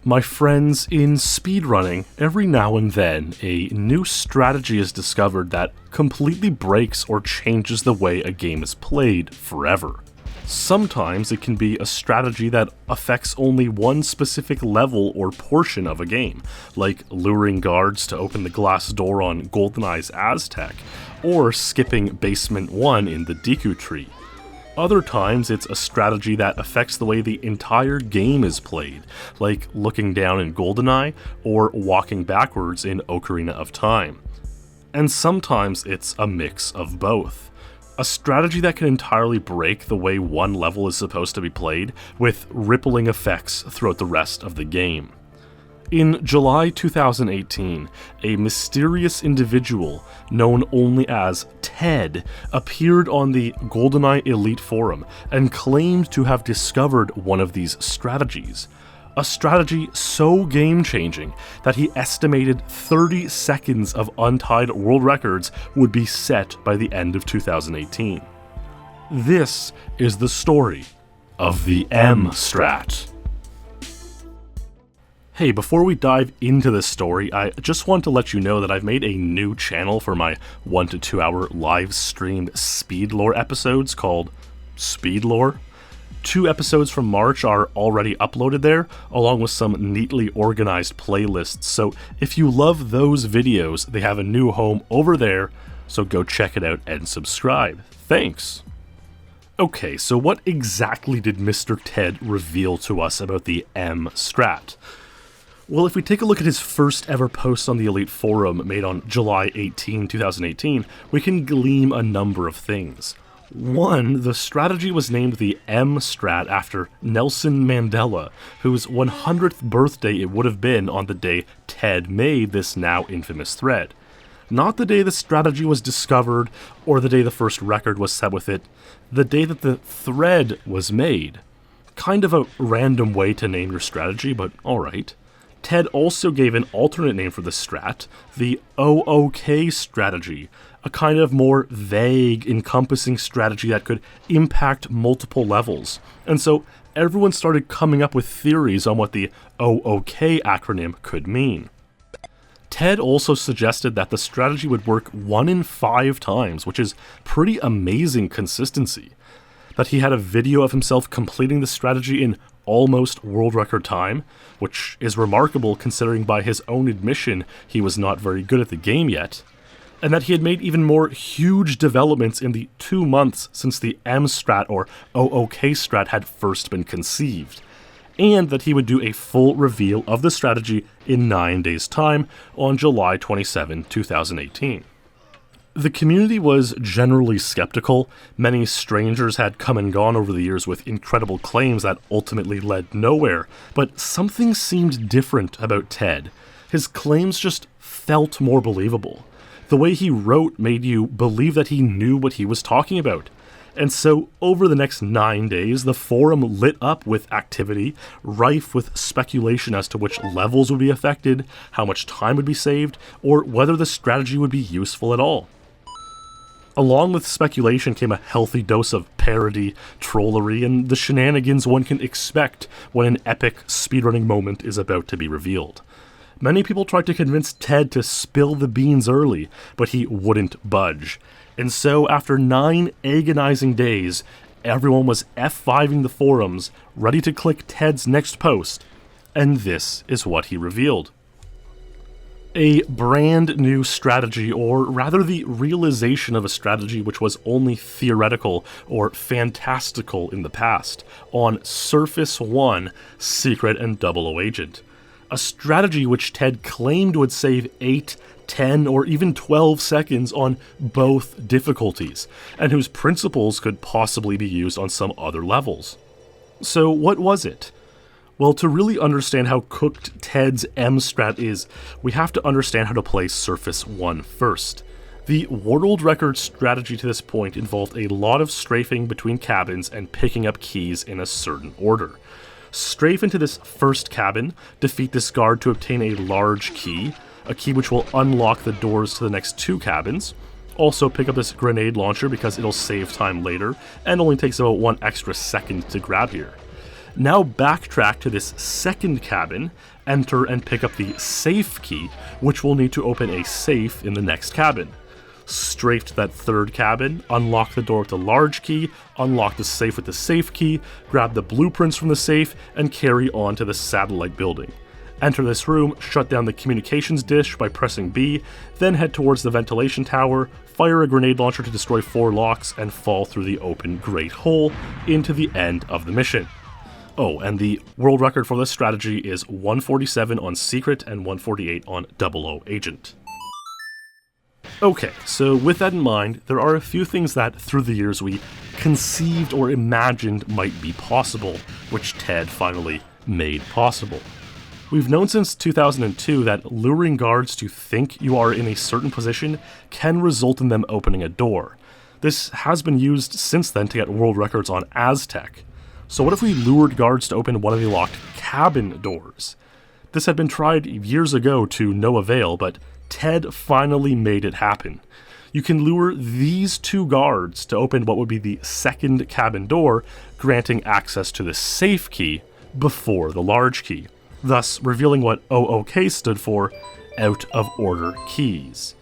My friends, in speedrunning, every now and then, a new strategy is discovered that completely breaks or changes the way a game is played forever. Sometimes it can be a strategy that affects only one specific level or portion of a game, like luring guards to open the glass door on Goldeneye's Aztec, or skipping Basement 1 in the Deku Tree. Other times, it's a strategy that affects the way the entire game is played, like looking down in Goldeneye or walking backwards in Ocarina of Time. And sometimes it's a mix of both. A strategy that can entirely break the way one level is supposed to be played, with rippling effects throughout the rest of the game. In July 2018, a mysterious individual known only as Ted appeared on the Goldeneye Elite Forum and claimed to have discovered one of these strategies. A strategy so game-changing that he estimated 30 seconds of untied world records would be set by the end of 2018. This is the story of the M-Strat. Hey, before we dive into this story, I just want to let you know that I've made a new channel for my 1 to 2 hour live streamed speed lore episodes called Speed Lore. 2 episodes from March are already uploaded there, along with some neatly organized playlists, so if you love those videos, they have a new home over there, so go check it out and subscribe. Thanks! Okay, so what exactly did Mr. Ted reveal to us about the M-Strat? Well, if we take a look at his first ever post on the Elite Forum made on July 18, 2018, we can glean a number of things. 1, the strategy was named the M-Strat after Nelson Mandela, whose 100th birthday it would have been on the day Ted made this now infamous thread. Not the day the strategy was discovered or the day the first record was set with it, the day that the thread was made. Kind of a random way to name your strategy, but alright. Ted also gave an alternate name for the strat, the OOK strategy, a kind of more vague, encompassing strategy that could impact multiple levels. And so everyone started coming up with theories on what the OOK acronym could mean. Ted also suggested that the strategy would work 1 in 5 times, which is pretty amazing consistency. That he had a video of himself completing the strategy in almost world record time, which is remarkable considering by his own admission he was not very good at the game yet, and that he had made even more huge developments in the 2 months since the M-Strat or OOK strat had first been conceived, and that he would do a full reveal of the strategy in 9 days' time on July 27, 2018. The community was generally skeptical. Many strangers had come and gone over the years with incredible claims that ultimately led nowhere, but something seemed different about Ted. His claims just felt more believable. The way he wrote made you believe that he knew what he was talking about. And so, over the next 9 days, the forum lit up with activity, rife with speculation as to which levels would be affected, how much time would be saved, or whether the strategy would be useful at all. Along with speculation came a healthy dose of parody, trollery, and the shenanigans one can expect when an epic speedrunning moment is about to be revealed. Many people tried to convince Ted to spill the beans early, but he wouldn't budge. And so, after 9 agonizing days, everyone was F5ing the forums, ready to click Ted's next post. And this is what he revealed. A brand new strategy, or rather the realization of a strategy which was only theoretical or fantastical in the past, on Surface 1, Secret and 00 Agent. A strategy which Ted claimed would save 8, 10, or even 12 seconds on both difficulties, and whose principles could possibly be used on some other levels. So what was it? Well, to really understand how cooked Ted's M-Strat is, we have to understand how to play Surface 1 first. The world record strategy to this point involved a lot of strafing between cabins and picking up keys in a certain order. Strafe into this first cabin, defeat this guard to obtain a large key, a key which will unlock the doors to the next 2 cabins. Also pick up this grenade launcher because it'll save time later, and only takes about 1 extra second to grab here. Now backtrack to this second cabin, enter and pick up the safe key, which will need to open a safe in the next cabin. Strafe to that third cabin, unlock the door with the large key, unlock the safe with the safe key, grab the blueprints from the safe, and carry on to the satellite building. Enter this room, shut down the communications dish by pressing B, then head towards the ventilation tower, fire a grenade launcher to destroy 4 locks, and fall through the open great hole into the end of the mission. Oh, and the world record for this strategy is 147 on Secret and 148 on 00 Agent. Okay, so with that in mind, there are a few things that, through the years, we conceived or imagined might be possible, which Ted finally made possible. We've known since 2002 that luring guards to think you are in a certain position can result in them opening a door. This has been used since then to get world records on Aztec. So what if we lured guards to open one of the locked cabin doors? This had been tried years ago to no avail, but Ted finally made it happen. You can lure these 2 guards to open what would be the second cabin door, granting access to the safe key before the large key, thus revealing what OOK stood for, out of order keys.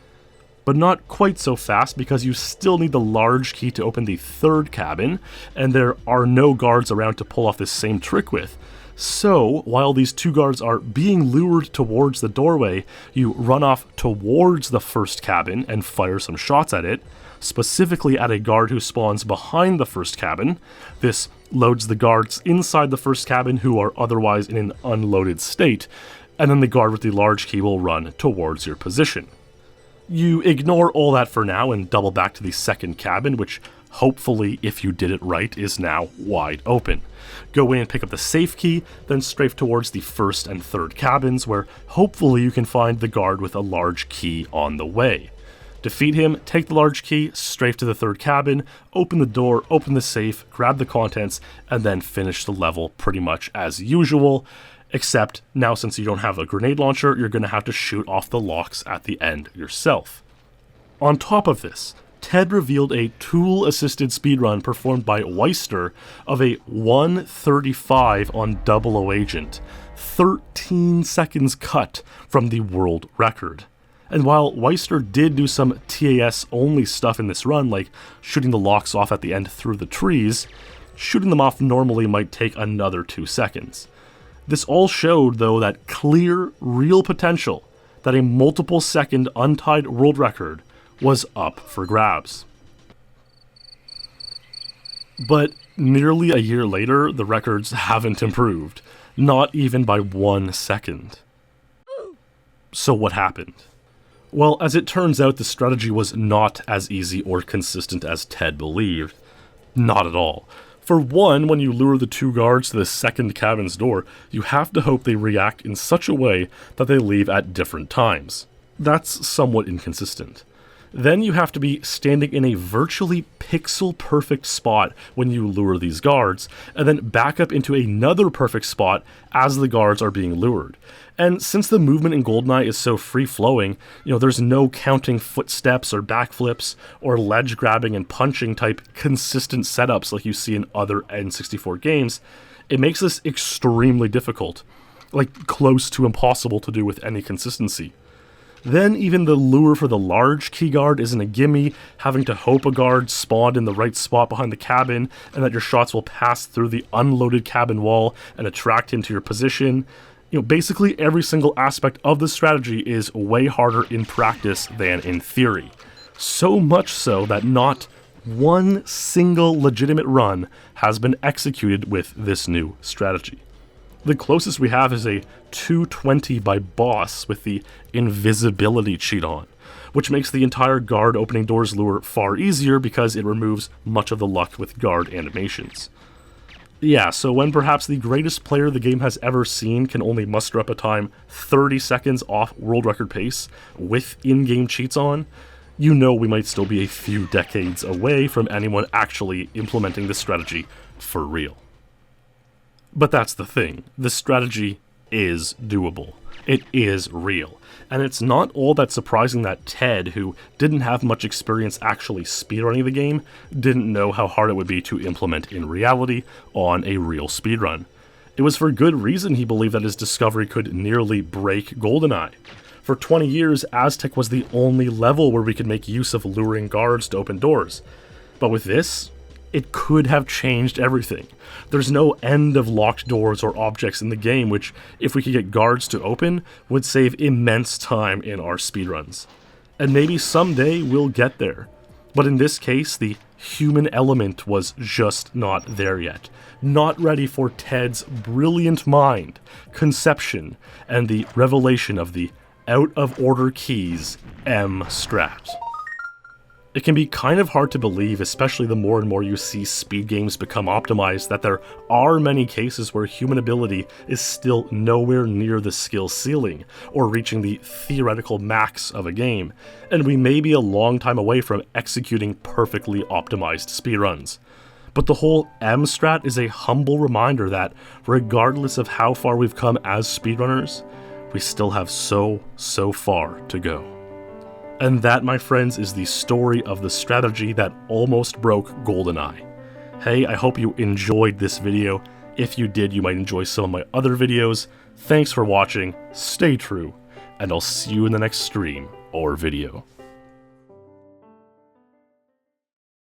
But not quite so fast, because you still need the large key to open the third cabin, and there are no guards around to pull off this same trick with. So, while these 2 guards are being lured towards the doorway, you run off towards the first cabin and fire some shots at it, specifically at a guard who spawns behind the first cabin. This loads the guards inside the first cabin who are otherwise in an unloaded state, and then the guard with the large key will run towards your position. You ignore all that for now and double back to the second cabin, which hopefully, if you did it right, is now wide open. Go in and pick up the safe key, then strafe towards the first and third cabins, where hopefully you can find the guard with a large key on the way. Defeat him, take the large key, strafe to the third cabin, open the door, open the safe, grab the contents, and then finish the level pretty much as usual. Except now, since you don't have a grenade launcher, you're going to have to shoot off the locks at the end yourself. On top of this, Ted revealed a tool-assisted speedrun performed by Weister of a 1:35 on 00 Agent, 13 seconds cut from the world record. And while Weister did do some TAS-only stuff in this run, like shooting the locks off at the end through the trees, shooting them off normally might take another 2 seconds. This all showed, though, that clear, real potential that a multiple-second untied world record was up for grabs. But nearly a year later, the records haven't improved, not even by 1 second. So what happened? Well, as it turns out, the strategy was not as easy or consistent as Ted believed. Not at all. For one, when you lure the 2 guards to the second cabin's door, you have to hope they react in such a way that they leave at different times. That's somewhat inconsistent. Then you have to be standing in a virtually pixel-perfect spot when you lure these guards, and then back up into another perfect spot as the guards are being lured. And since the movement in Goldeneye is so free-flowing, there's no counting footsteps or backflips or ledge grabbing and punching type consistent setups like you see in other N64 games. It makes this extremely difficult, like close to impossible to do with any consistency. Then even the lure for the large key guard isn't a gimme, having to hope a guard spawned in the right spot behind the cabin and that your shots will pass through the unloaded cabin wall and attract him to your position. Basically every single aspect of the strategy is way harder in practice than in theory. So much so that not one single legitimate run has been executed with this new strategy. The closest we have is a 220 by Boss with the invisibility cheat on, which makes the entire guard opening doors lure far easier because it removes much of the luck with guard animations. Yeah, so when perhaps the greatest player the game has ever seen can only muster up a time 30 seconds off world record pace with in-game cheats on, we might still be a few decades away from anyone actually implementing this strategy for real. But that's the thing, this strategy is doable. It is real. And it's not all that surprising that Ted, who didn't have much experience actually speedrunning the game, didn't know how hard it would be to implement in reality on a real speedrun. It was for good reason he believed that his discovery could nearly break Goldeneye. For 20 years, Aztec was the only level where we could make use of luring guards to open doors. But with this, it could have changed everything. There's no end of locked doors or objects in the game which, if we could get guards to open, would save immense time in our speedruns. And maybe someday we'll get there. But in this case, the human element was just not there yet. Not ready for Ted's brilliant mind, conception, and the revelation of the out-of-order keys Strat. It can be kind of hard to believe, especially the more and more you see speed games become optimized, that there are many cases where human ability is still nowhere near the skill ceiling, or reaching the theoretical max of a game, and we may be a long time away from executing perfectly optimized speedruns. But the whole Strat is a humble reminder that, regardless of how far we've come as speedrunners, we still have so far to go. And that, my friends, is the story of the strategy that almost broke Goldeneye. Hey, I hope you enjoyed this video. If you did, you might enjoy some of my other videos. Thanks for watching, stay true, and I'll see you in the next stream or video.